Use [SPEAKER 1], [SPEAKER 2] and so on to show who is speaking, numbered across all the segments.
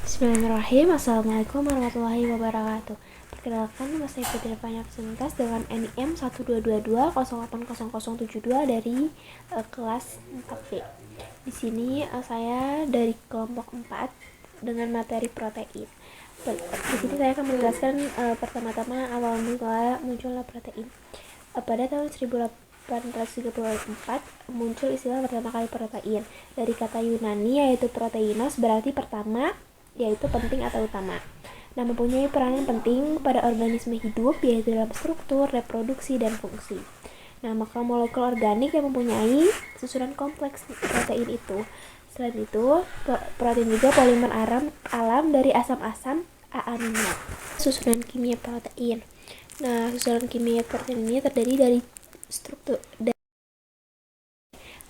[SPEAKER 1] Bismillahirrahmanirrahim. Assalamualaikum warahmatullahi wabarakatuh. Perkenalkan, nama saya Fitri Banyak Suntas dengan NIM 12220800072 dari kelas 4B. Di sini saya dari kelompok 4 dengan materi protein. Di sini saya akan menjelaskan pertama-tama awal mula munculnya protein. Pada tahun 1834 muncul istilah pertama kali protein dari kata Yunani yaitu proteinos, berarti pertama, yaitu penting atau utama. Nah, mempunyai peranan penting pada organisme hidup yaitu dalam struktur, reproduksi, dan fungsi. Nah, maka molekul organik yang mempunyai susunan kompleks protein itu. Selain itu, protein juga polimer alam dari asam-asam A-amino. Susunan kimia protein. Nah, susunan kimia protein ini terdiri dari struktur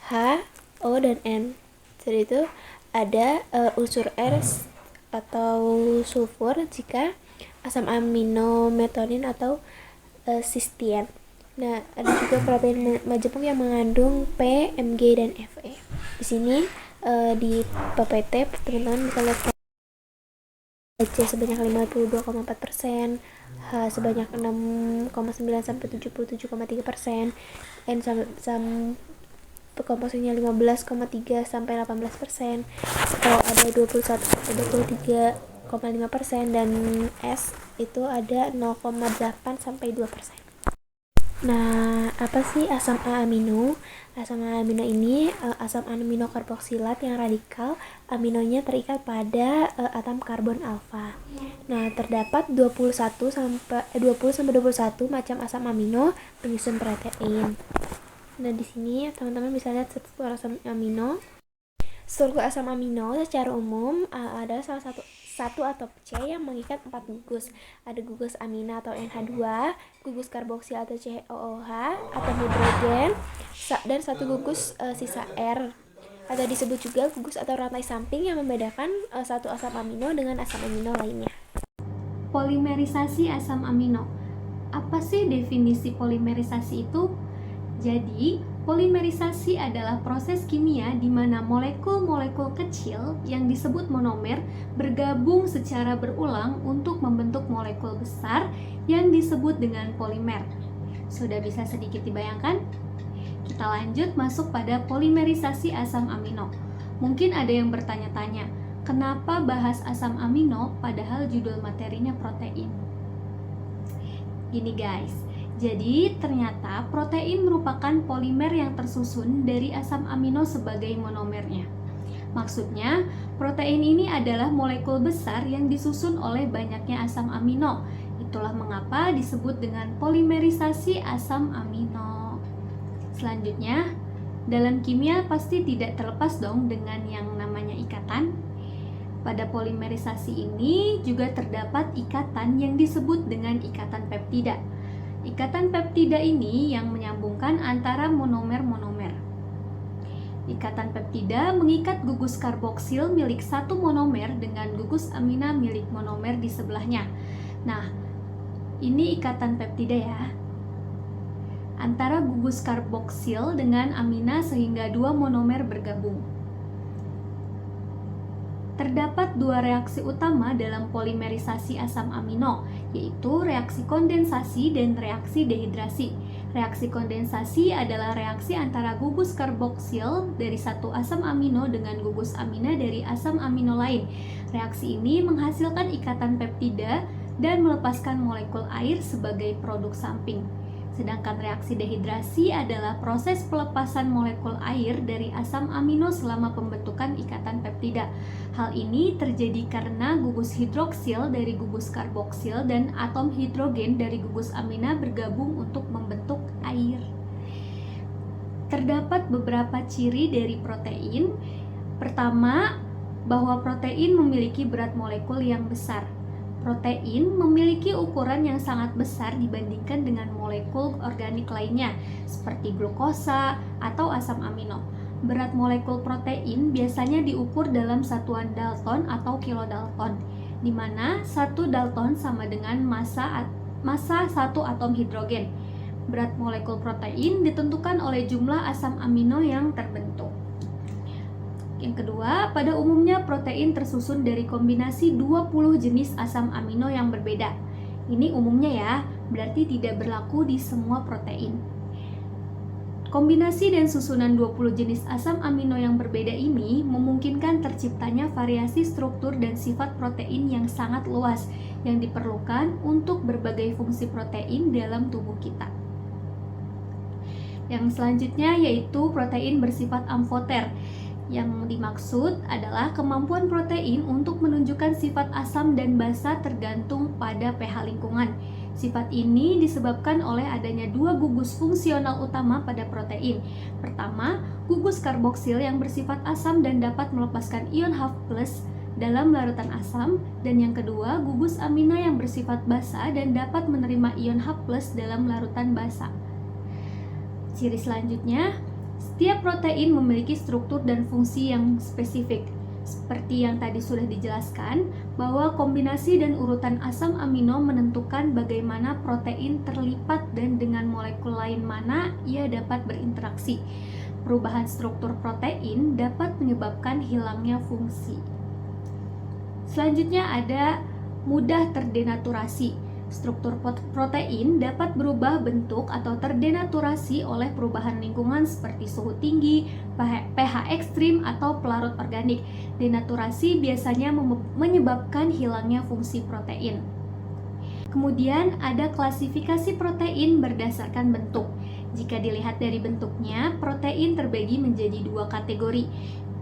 [SPEAKER 1] H, O, dan N. Setelah itu ada unsur R atau sulfur jika asam amino metonin atau cysteine. Nah, ada juga protein majemuk yang mengandung P, Mg, dan Fe. Di sini di PPT teman-teman bisa lihat C sebanyak 52,4%, H sebanyak 6,9 sampai 77,3%, N komposisinya 15,3 sampai 18%, atau ada 23,5%, dan S itu ada 0,8 sampai 2%. Nah, apa sih asam A-amino? Asam A-amino ini asam amino karboksilat yang radikal aminonya terikat pada atom karbon alfa. Nah, terdapat 20 sampai 21 macam asam amino penyusun protein. Nah, di sini teman-teman bisa lihat struktur asam amino. Struktur asam amino secara umum adalah salah satu atop C yang mengikat 4 gugus. Ada gugus amina atau NH2, gugus karboksil atau COOH, atom hidrogen, dan satu gugus sisa R. Atau disebut juga gugus atau rantai samping yang membedakan satu asam amino dengan asam amino lainnya.
[SPEAKER 2] Polimerisasi asam amino. Apa sih definisi polimerisasi itu? Jadi, polimerisasi adalah proses kimia di mana molekul-molekul kecil yang disebut monomer bergabung secara berulang untuk membentuk molekul besar yang disebut dengan polimer. Sudah bisa sedikit dibayangkan? Kita lanjut masuk pada polimerisasi asam amino. Mungkin ada yang bertanya-tanya, kenapa bahas asam amino padahal judul materinya protein? Gini guys, jadi ternyata protein merupakan polimer yang tersusun dari asam amino sebagai monomernya. Maksudnya, protein ini adalah molekul besar yang disusun oleh banyaknya asam amino. Itulah mengapa disebut dengan polimerisasi asam amino. Selanjutnya, dalam kimia pasti tidak terlepas dong dengan yang namanya ikatan. Pada polimerisasi ini juga terdapat ikatan yang disebut dengan ikatan peptida. Ikatan peptida ini yang menyambungkan antara monomer-monomer. Ikatan peptida mengikat gugus karboksil milik satu monomer dengan gugus amina milik monomer di sebelahnya. Nah, ini ikatan peptida ya. Antara gugus karboksil dengan amina sehingga dua monomer bergabung. Terdapat dua reaksi utama dalam polimerisasi asam amino, yaitu reaksi kondensasi dan reaksi dehidrasi. Reaksi kondensasi adalah reaksi antara gugus karboksil dari satu asam amino dengan gugus amina dari asam amino lain. Reaksi ini menghasilkan ikatan peptida dan melepaskan molekul air sebagai produk samping. Sedangkan reaksi dehidrasi adalah proses pelepasan molekul air dari asam amino selama pembentukan ikatan peptida. Hal ini terjadi karena gugus hidroksil dari gugus karboksil dan atom hidrogen dari gugus amina bergabung untuk membentuk air. Terdapat beberapa ciri dari protein. Pertama, bahwa protein memiliki berat molekul yang besar. Protein memiliki ukuran yang sangat besar dibandingkan dengan molekul organik lainnya, seperti glukosa atau asam amino. Berat molekul protein biasanya diukur dalam satuan Dalton atau kilodalton, di mana 1 Dalton sama dengan massa satu atom hidrogen. Berat molekul protein ditentukan oleh jumlah asam amino yang terbentuk. Yang kedua, pada umumnya protein tersusun dari kombinasi 20 jenis asam amino yang berbeda. Ini umumnya ya, berarti tidak berlaku di semua protein. Kombinasi dan susunan 20 jenis asam amino yang berbeda ini memungkinkan terciptanya variasi struktur dan sifat protein yang sangat luas yang diperlukan untuk berbagai fungsi protein dalam tubuh kita. Yang selanjutnya yaitu protein bersifat amfoter. Yang dimaksud adalah kemampuan protein untuk menunjukkan sifat asam dan basa tergantung pada pH lingkungan. Sifat ini disebabkan oleh adanya dua gugus fungsional utama pada protein. Pertama, gugus karboksil yang bersifat asam dan dapat melepaskan ion H+ dalam larutan asam, dan yang kedua, gugus amina yang bersifat basa dan dapat menerima ion H+ dalam larutan basa. Ciri selanjutnya, setiap protein memiliki struktur dan fungsi yang spesifik. Seperti yang tadi sudah dijelaskan, bahwa kombinasi dan urutan asam amino menentukan bagaimana protein terlipat dan dengan molekul lain mana ia dapat berinteraksi. Perubahan struktur protein dapat menyebabkan hilangnya fungsi. Selanjutnya ada mudah terdenaturasi. Struktur protein dapat berubah bentuk atau terdenaturasi oleh perubahan lingkungan seperti suhu tinggi, pH ekstrim, atau pelarut organik. Denaturasi biasanya menyebabkan hilangnya fungsi protein. Kemudian ada klasifikasi protein berdasarkan bentuk. Jika dilihat dari bentuknya, protein terbagi menjadi dua kategori.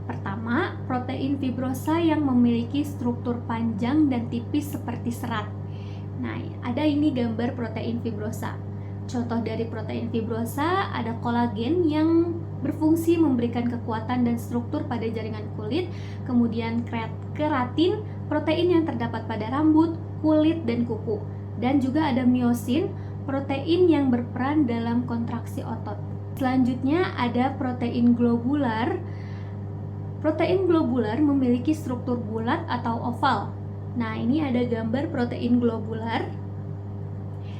[SPEAKER 2] Pertama, protein fibrosa yang memiliki struktur panjang dan tipis seperti serat. Nah, ada ini gambar protein fibrosa. Contoh dari protein fibrosa ada kolagen yang berfungsi memberikan kekuatan dan struktur pada jaringan kulit, kemudian keratin, protein yang terdapat pada rambut, kulit, dan kuku. Dan juga ada miosin, protein yang berperan dalam kontraksi otot. Selanjutnya ada protein globular. Protein globular memiliki struktur bulat atau oval. Nah, ini ada gambar protein globular.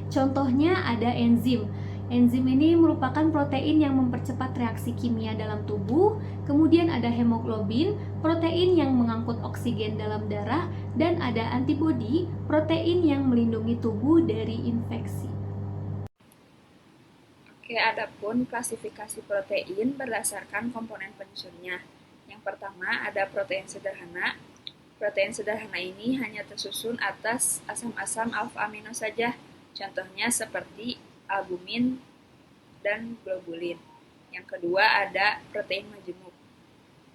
[SPEAKER 2] Contohnya ada enzim. Enzim ini merupakan protein yang mempercepat reaksi kimia dalam tubuh. Kemudian ada hemoglobin, protein yang mengangkut oksigen dalam darah. Dan ada antibodi, protein yang melindungi tubuh dari infeksi.
[SPEAKER 3] Oke, adapun klasifikasi protein berdasarkan komponen penyusunnya. Yang pertama ada protein sederhana. Protein sederhana ini hanya tersusun atas asam-asam alfa amino saja, contohnya seperti albumin dan globulin. Yang kedua ada protein majemuk.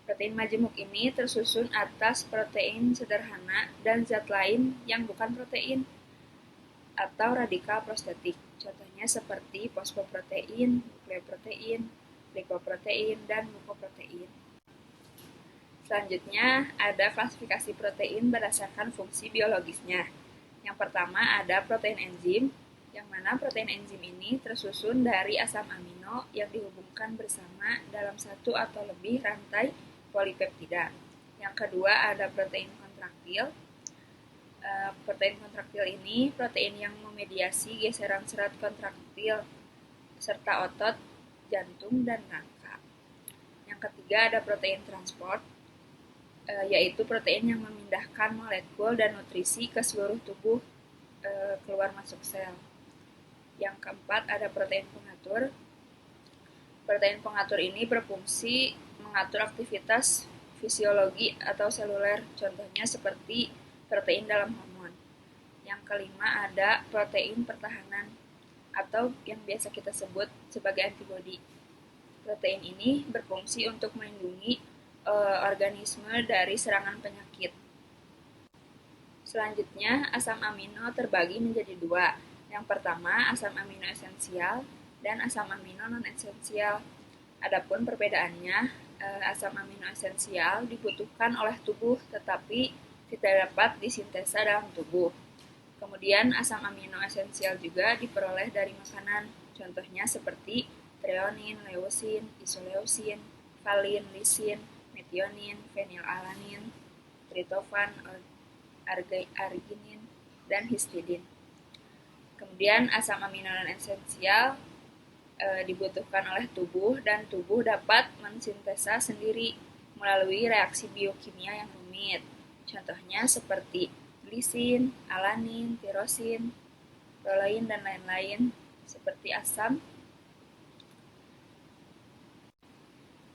[SPEAKER 3] Protein majemuk ini tersusun atas protein sederhana dan zat lain yang bukan protein atau radikal prostetik, contohnya seperti fosfoprotein, nukleoprotein, lipoprotein, dan mukoprotein. Selanjutnya, ada klasifikasi protein berdasarkan fungsi biologisnya. Yang pertama ada protein enzim, yang mana protein enzim ini tersusun dari asam amino yang dihubungkan bersama dalam satu atau lebih rantai polipeptida. Yang kedua ada protein kontraktil. Protein kontraktil ini protein yang memediasi geseran serat kontraktil serta otot, jantung, dan rangka. Yang ketiga ada protein transport, yaitu protein yang memindahkan molekul dan nutrisi ke seluruh tubuh keluar masuk sel. Yang keempat ada protein pengatur. Protein pengatur ini berfungsi mengatur aktivitas fisiologi atau seluler, contohnya seperti protein dalam hormon. Yang kelima ada protein pertahanan atau yang biasa kita sebut sebagai antibodi. Protein ini berfungsi untuk melindungi organisme dari serangan penyakit. Selanjutnya, asam amino terbagi menjadi dua. Yang pertama, asam amino esensial dan asam amino non-esensial. Adapun perbedaannya, asam amino esensial dibutuhkan oleh tubuh tetapi tidak dapat disintesa dalam tubuh. Kemudian, asam amino esensial juga diperoleh dari makanan, contohnya seperti treonin, leusin, isoleusin, valin, lisin, metionin, fenilalanin, tritofan, arginin, dan histidin. Kemudian asam amino non-esensial dibutuhkan oleh tubuh dan tubuh dapat mensintesa sendiri melalui reaksi biokimia yang rumit. Contohnya seperti glisin, alanin, tirosin, prolein, dan lain-lain, seperti asam.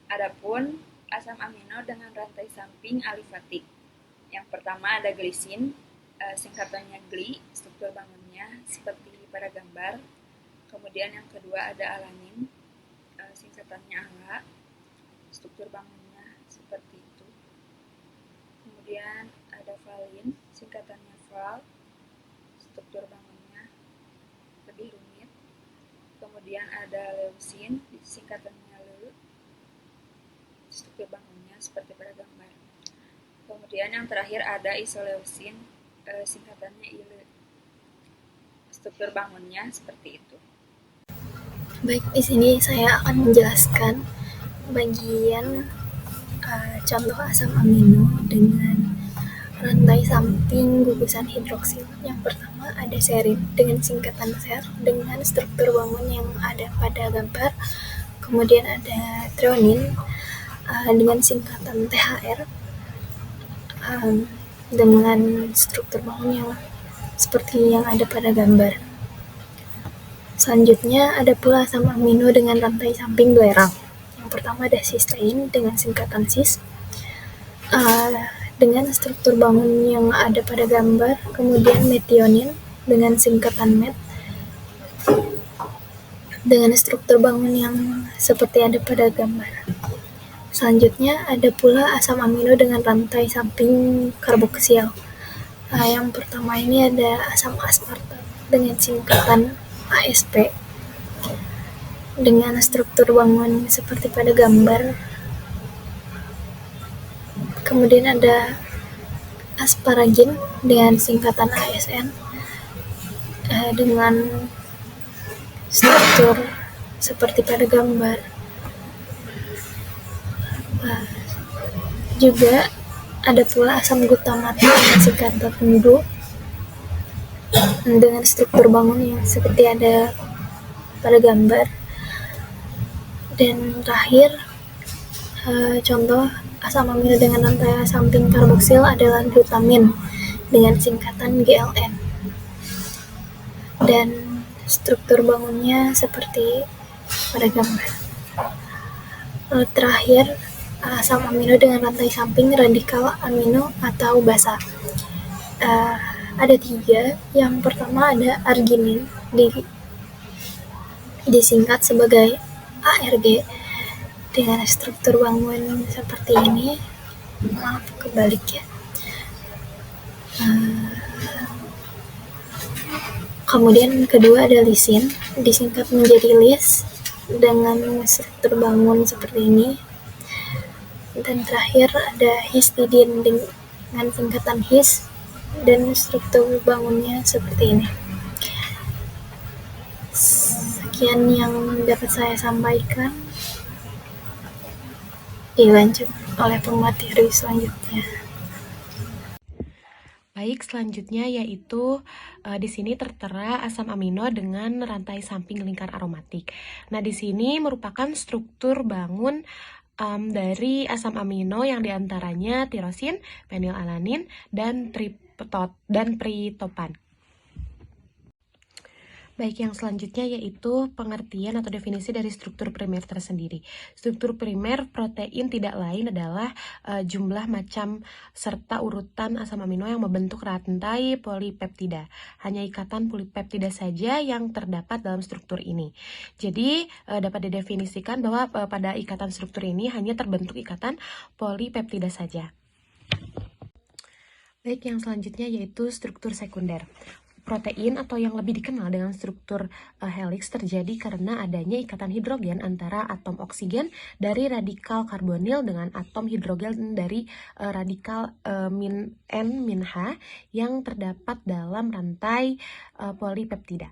[SPEAKER 3] Adapun asam amino dengan rantai samping alifatik. Yang pertama ada glisin, singkatannya GLI, struktur bangunnya seperti pada gambar. Kemudian yang kedua ada alanin, singkatannya ALA, struktur bangunnya seperti itu. Kemudian ada valin, singkatannya VAL, struktur bangunnya lebih rumit. Kemudian ada leusin, singkatannya LEU, struktur bangunnya seperti pada gambar. Kemudian yang terakhir ada isoleusin, singkatannya ILE, struktur bangunnya seperti itu.
[SPEAKER 1] Baik, di sini saya akan menjelaskan bagian contoh asam amino dengan rantai samping gugusan hidroksil. Yang pertama ada serin dengan singkatan SER dengan struktur bangun yang ada pada gambar. Kemudian ada treonin dengan singkatan THR dengan struktur bangun yang seperti yang ada pada gambar. Selanjutnya ada pula asam amino dengan rantai samping belerang. Yang pertama ada sistein dengan singkatan cis dengan struktur bangun yang ada pada gambar. Kemudian metionin dengan singkatan MET dengan struktur bangun yang seperti ada pada gambar. Selanjutnya ada pula asam amino dengan rantai samping karboksil. Yang pertama ini ada asam aspartat dengan singkatan ASP dengan struktur bangun seperti pada gambar. Kemudian ada asparagin dengan singkatan ASN dengan struktur seperti pada gambar. Juga ada pula asam glutamat dengan singkatan NDO dengan struktur bangun yang seperti ada pada gambar. Dan terakhir contoh asam amino dengan rantai samping karboksil adalah glutamin dengan singkatan GLN dan struktur bangunnya seperti pada gambar. Terakhir asam amino dengan rantai samping radikal amino atau basa. Ada 3. Yang pertama ada arginin disingkat sebagai ARG dengan struktur bangun seperti ini. Maaf, kebalik ya. Kemudian kedua ada lisin disingkat menjadi lis dengan struktur bangun seperti ini. Dan terakhir ada histidin dengan singkatan his dan struktur bangunnya seperti ini. Sekian yang dapat saya sampaikan. Dilanjut oleh pemateri selanjutnya.
[SPEAKER 4] Baik, selanjutnya yaitu di sini tertera asam amino dengan rantai samping lingkar aromatik. Nah, di sini merupakan struktur bangun dari asam amino yang diantaranya tirosin, fenilalanin, dan triptopan. Baik, yang selanjutnya yaitu pengertian atau definisi dari struktur primer tersendiri. Struktur primer protein tidak lain adalah jumlah macam serta urutan asam amino yang membentuk rantai polipeptida. Hanya ikatan polipeptida saja yang terdapat dalam struktur ini. Jadi dapat didefinisikan bahwa pada ikatan struktur ini hanya terbentuk ikatan polipeptida saja. Baik, yang selanjutnya yaitu struktur sekunder. Protein atau yang lebih dikenal dengan struktur helix terjadi karena adanya ikatan hidrogen antara atom oksigen dari radikal karbonil dengan atom hidrogen dari radikal N-H yang terdapat dalam rantai polipeptida.